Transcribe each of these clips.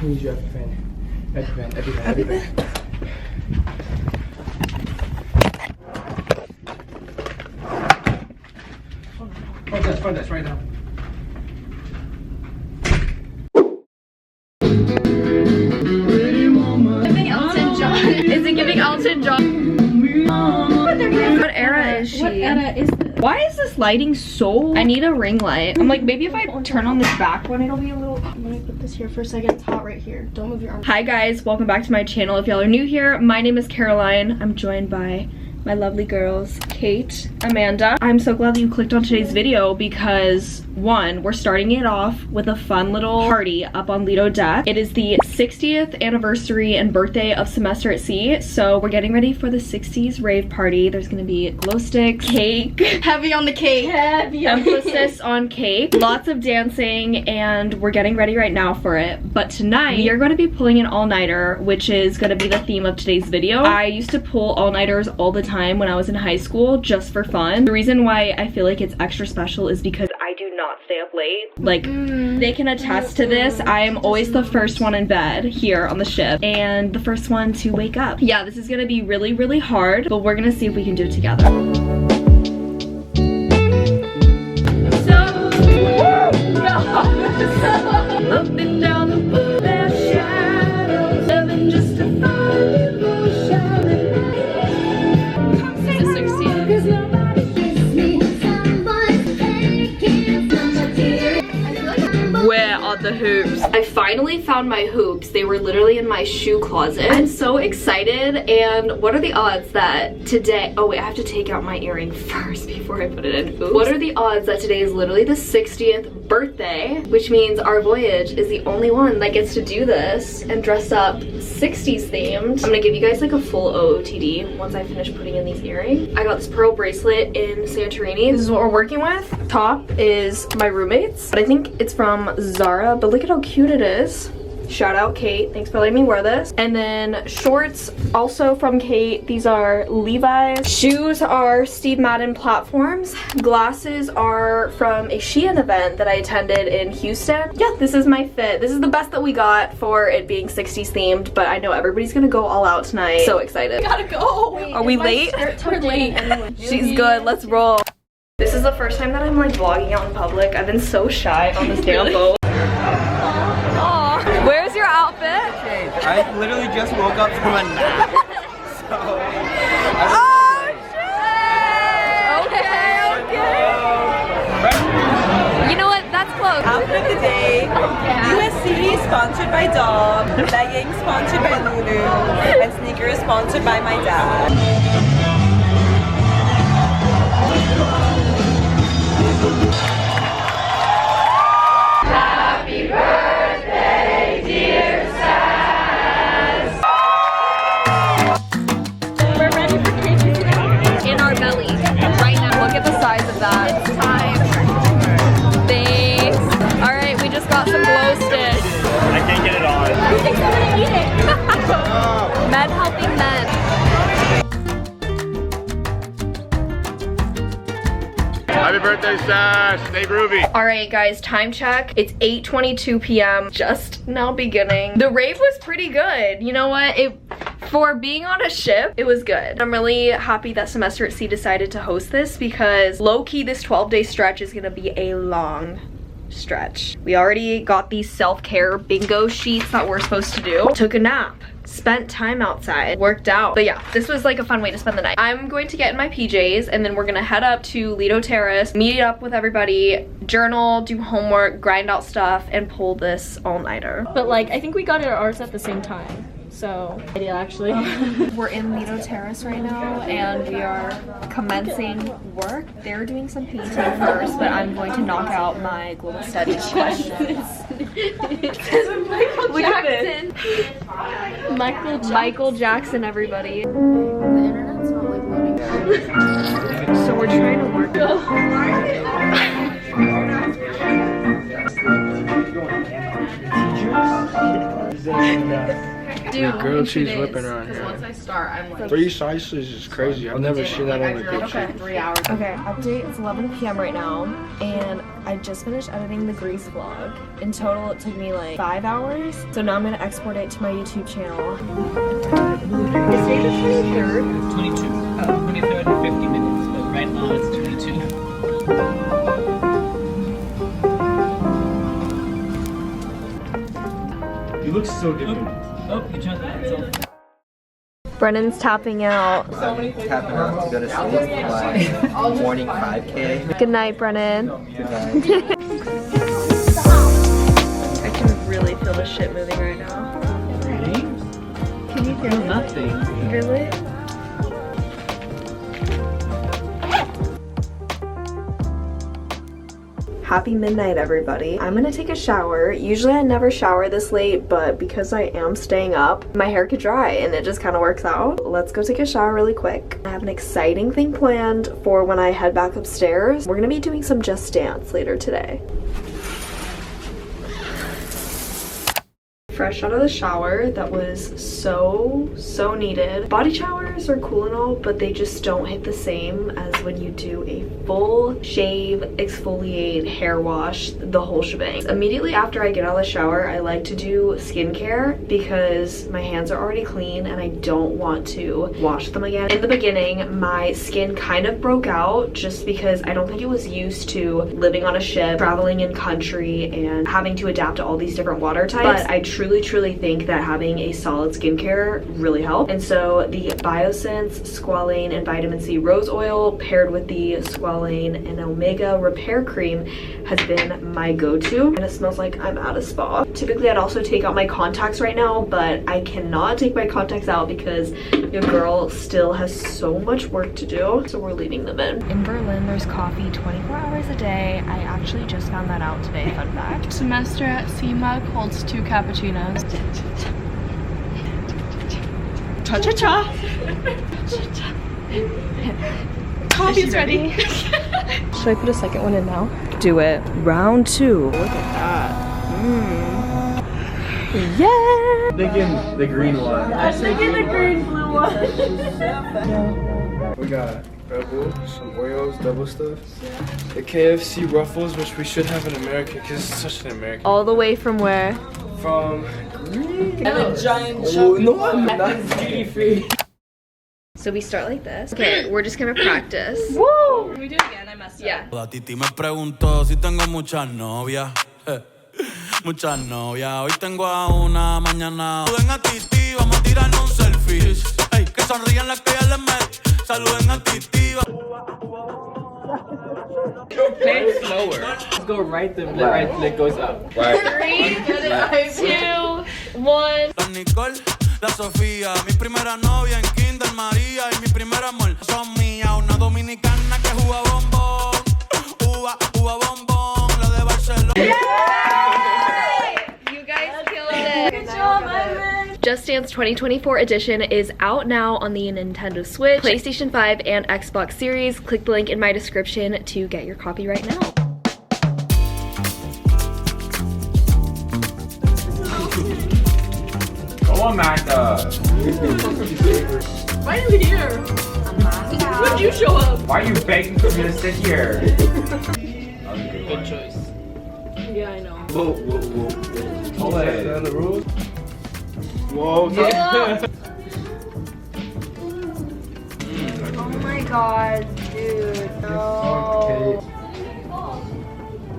I need your EpiPen. EpiPen. Front desk right now. Giving Elton John. Is it giving Elton John? What era is she? What era is this? Why is this lighting so? I need a ring light. I'm like, maybe if I turn on this back one, it'll be a little. Let me put this here for a second. It's hot right here. Don't move your arm. Hi guys, welcome back to my channel. If y'all are new here, my name is Caroline. I'm joined by my lovely girls, Kate, Amanda. I'm so glad that you clicked on today's video because one, we're starting it off with a fun little party up on Lido Deck. It is the 60th anniversary and birthday of Semester at Sea, so we're getting ready for the 60s rave party. There's gonna be glow sticks, cake, Heavy on the cake. Heavy on emphasis on cake, lots of dancing, and we're getting ready right now for it. But tonight, we are gonna be pulling an all-nighter, which is gonna be the theme of today's video. I used to pull all-nighters all the time when I was in high school just for fun. The reason why I feel like it's extra special is because I do not stay up late. Like, they can attest to this. I am always the first one in bed here on the ship and the first one to wake up. Yeah, this is gonna be really, really hard, but we're gonna see if we can do it together. Up and down the pool, there's shadows, living just to find emotion. Is it 16? Cause nobody gives me Where are the hoops? I finally found my hoops. They were literally in my shoe closet. I'm so excited, and what are the odds that today— oh wait, I have to take out my earring first before I put it in. Oops. What are the odds that today is literally the 60th birthday, which means our voyage is the only one that gets to do this and dress up 60s themed. I'm gonna give you guys like a full OOTD once I finish putting in these earrings. I got this pearl bracelet in Santorini. This is what we're working with. Top is my roommate's, but I think it's from Zara, but look at how cute it is. Shout out Kate, thanks for letting me wear this. And then shorts, also from Kate. These are Levi's. Shoes are Steve Madden platforms. Glasses are from a Shein event that I attended in Houston. Yeah, this is my fit. This is the best that we got for it being 60s themed, but I know everybody's gonna go all out tonight. So excited. We gotta go. Wait, are we late? We're late. Anyway. She's good, let's roll. This is the first time that I'm like vlogging out in public. I've been so shy on this damn boat. Where's your outfit? I literally just woke up from a nap. So. Oh shit! Okay. You know what? That's close. Outfit of the day, USC sponsored by Dom, leggings sponsored by Lulu, and sneakers sponsored by my dad. Happy birthday, dear Sass. We're ready for cake. In our belly right now. Look at the size of that. It's time. Thanks. All right, we just got some glow sticks. I can't get it on. Who thinks I'm gonna eat it? Men helping men. Happy birthday, Sash. Stay groovy. All right, guys, time check. It's 8:22 p.m. just now beginning. The rave was pretty good. You know what? For being on a ship, it was good. I'm really happy that Semester at Sea decided to host this because low-key this 12-day stretch is gonna be a long stretch. We already got these self-care bingo sheets that we're supposed to do. Took a nap. Spent time outside, worked out. But yeah, this was like a fun way to spend the night. I'm going to get in my PJs and then we're gonna head up to Lido Terrace, meet up with everybody, journal, do homework, grind out stuff, and pull this all-nighter. But like, I think we got ours at the same time. So, ideal actually. We're in Lido Terrace right now and we are commencing work. They're doing some painting first, but I'm going to knock out my global studies questions. Look at this. Michael Jackson, everybody. The internet's not like loading. So we're trying to work. Dude, grilled cheese whipping around here. once I start, I'm like 3 slices is crazy. I've never seen that on a grilled cheese. 3 hours. Okay, update. It's 11 p.m. right now, and I just finished editing the Greece vlog. In total, it took me like 5 hours. So now I'm gonna export it to my YouTube channel. Is today the 23rd? 22. 23rd in 50 minutes, but right now it's 22. You look so different. Oh, you turned that off. Brennan's tapping out. I'm tapping out to go to sleep my morning 5K. Good night, Brennan. Good night. I can really feel the shit moving right now. Really? Can you feel Nothing. Really? Happy midnight, everybody. I'm gonna take a shower. Usually I never shower this late, but because I am staying up, my hair could dry and it just kind of works out. Let's go take a shower really quick. I have an exciting thing planned for when I head back upstairs. We're gonna be doing some Just Dance later today. Fresh out of the shower. That was so needed. Body showers are cool and all, but they just don't hit the same as when you do a full shave, exfoliate, hair wash, the whole shebang. Immediately after I get out of the shower, I like to do skincare because my hands are already clean and I don't want to wash them again. In the beginning, my skin kind of broke out just because I don't think it was used to living on a ship, traveling in country, and having to adapt to all these different water types. But I truly think that having a solid skincare really helped. And so the Biosense Squalane and Vitamin C Rose Oil paired with the Squalane and Omega Repair Cream has been my go-to. And it smells like I'm at a spa. Typically, I'd also take out my contacts right now, but I cannot take my contacts out because your girl still has so much work to do. So we're leaving them in. In Berlin, there's coffee 24 hours a day. I actually just found that out today, fun fact. Semester at CMUG holds 2 cappuccinos. Cha-cha-cha. Coffee's ready. Should I put a second one in now? Do it. Round 2. Look at that. Yeah. Thinking the green one. I'm thinking the green blue one. We got Red Bull, some Oreos, double stuff. The KFC Ruffles, which we should have in America because it's such an American. All the way from where? From And a giant oh, no, that's duty free. So we start like this. Okay, we're just gonna practice. Woo! Can we do it again? I messed up. Yeah. La Titi me preguntó si tengo muchas novias. Muchas novias. Hoy tengo a una, mañana. Saluden a Titi, vamos a tirarnos un selfie. Ey, que sonrían las que ya les metí. Saluden a Titi. Play it slower. Just go right, the right leg goes up. Right. 3, 2, 1. La Nicole, la Sofía. Mi primera novia en Kinder María. Y mi primer amor son mías. Una dominicana que juega bombón. Juega bombón. La de Barcelona. You guys killed it. Good job, Ivan. Just Dance 2024 edition is out now on the Nintendo Switch, PlayStation 5, and Xbox Series. Click the link in my description to get your copy right now. Go on, Magda. Why are you here? When did you show up? Why are you begging for me to sit here? Good choice. Yeah, I know. Whoa. Hold it. Is that the rules? Whoa. Yeah. Oh my god, dude. No.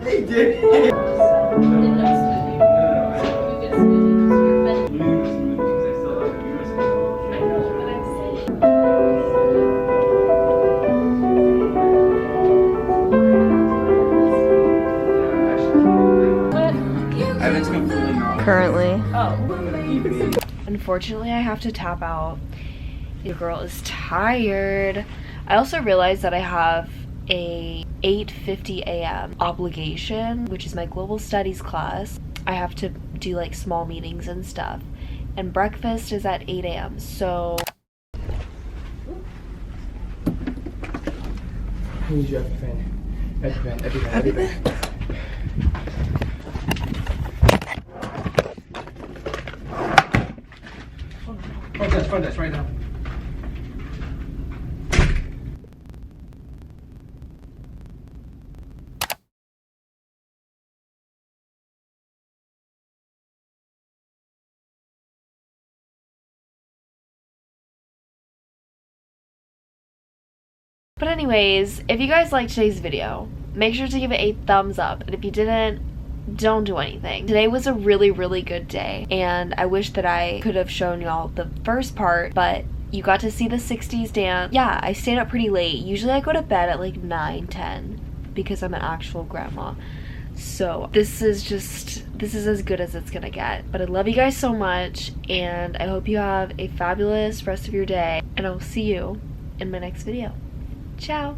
They did. Currently. Unfortunately, I have to tap out. Your girl is tired. I also realized that I have a 8:50 a.m. obligation, which is my global studies class. I have to do like small meetings and stuff. And breakfast is at 8 a.m. So I need your EpiPen. Front desk, right now. But anyways, if you guys liked today's video, make sure to give it a thumbs up. And if you didn't, don't do anything. Today was a really, really good day. And I wish that I could have shown y'all the first part, but you got to see the 60s dance. Yeah, I stayed up pretty late. Usually I go to bed at like 9, 10 because I'm an actual grandma. So this is as good as it's gonna get. But I love you guys so much, and I hope you have a fabulous rest of your day. And I'll see you in my next video. Ciao.